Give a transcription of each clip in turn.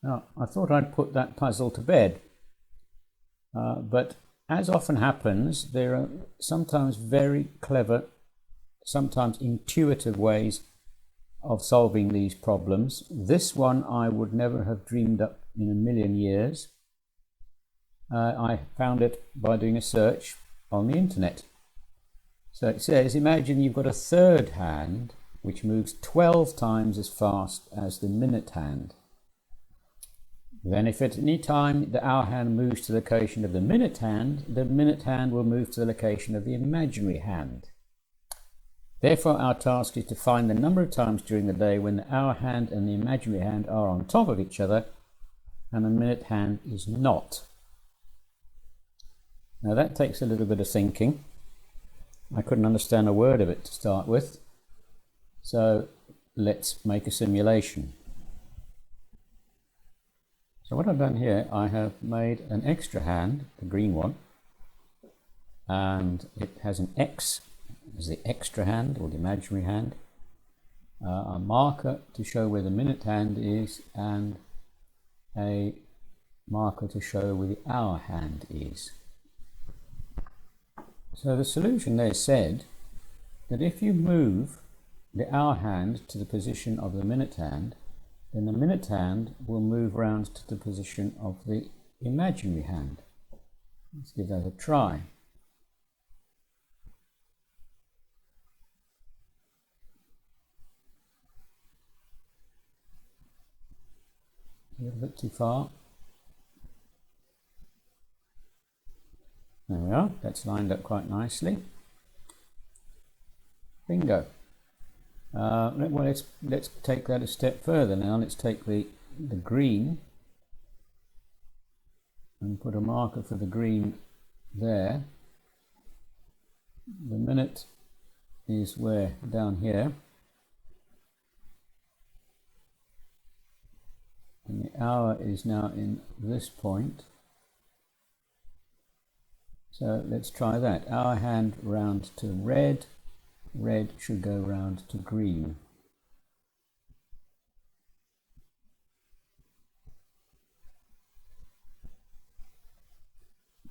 Now, I thought I'd put that puzzle to bed, but as often happens, there are sometimes very clever, sometimes intuitive ways of solving these problems. This one I would never have dreamed up in a million years. I found it by doing a search on the internet. So it says, imagine you've got a third hand which moves 12 times as fast as the minute hand. Then if at any time the hour hand moves to the location of the minute hand will move to the location of the imaginary hand. Therefore, our task is to find the number of times during the day when the hour hand and the imaginary hand are on top of each other and the minute hand is not. Now that takes a little bit of thinking. I couldn't understand a word of it to start with. So let's make a simulation. So what I've done here, I have made an extra hand, the green one, and it has an X as the extra hand or the imaginary hand, a marker to show where the minute hand is, and a marker to show where the hour hand is. So the solution there said that if you move the hour hand to the position of the minute hand, then the minute hand will move round to the position of the imaginary hand. Let's give that a try. A little bit too far. There we are, that's lined up quite nicely. Bingo. Well, let's take that a step further now. Let's take the green and put a marker for the green there. The minute is where? Down here. And the hour is now in this point. So let's try that. Hour hand round to red. Red should go round to green.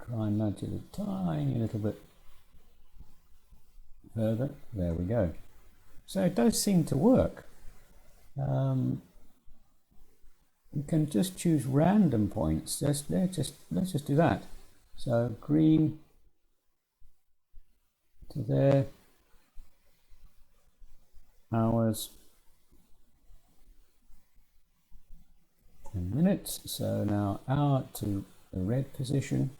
Try and nudge it a tiny little bit further. There we go. So it does seem to work. You can just choose random points. Let's just do that. So green to there. Hours and minutes. So now hour to the red position.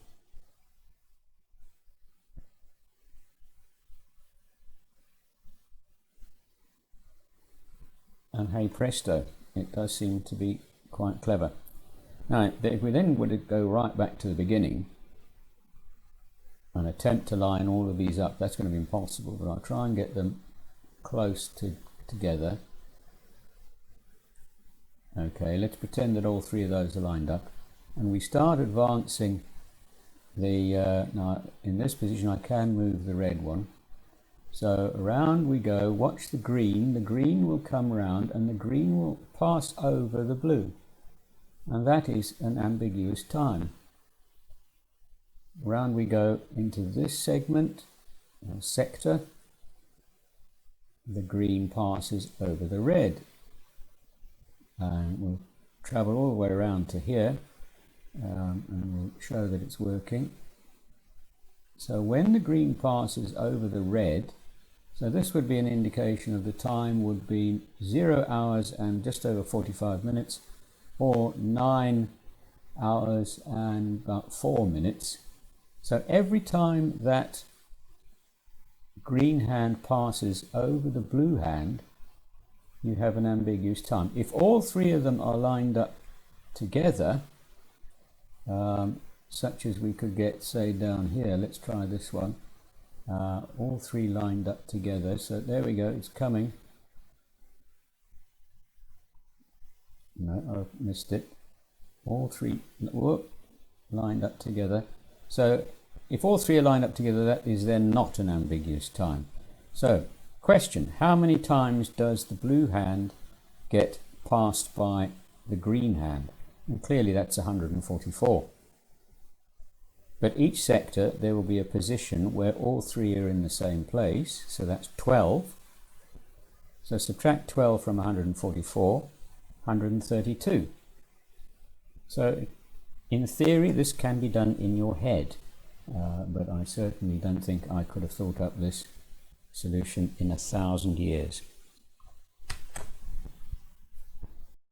And hey presto, it does seem to be quite clever. Now, if we then were to go right back to the beginning and attempt to line all of these up, that's going to be impossible, but I'll try and get them close together. Okay, let's pretend that all three of those are lined up, and we start advancing the now in this position I can move the red one, so around we go. Watch the green will come around and the green will pass over the blue, and that is an ambiguous time. Around we go into this segment or sector. The green passes over the red, and we'll travel all the way around to here, and we'll show that it's working. So when the green passes over the red, so this would be an indication of the time would be 0 hours and just over 45 minutes, or 9 hours and about 4 minutes. So every time that green hand passes over the blue hand, you have an ambiguous time. If all three of them are lined up together, such as we could get, say, down here, let's try this one, all three lined up together, so there we go, it's coming. No, I've missed it. All three lined up together. So if all three are lined up together, that is then not an ambiguous time. So, question, how many times does the blue hand get passed by the green hand? And clearly that's 144. But each sector, there will be a position where all three are in the same place, so that's 12. So subtract 12 from 144, 132. So in theory, this can be done in your head, but I certainly don't think I could have thought up this solution in 1,000 years.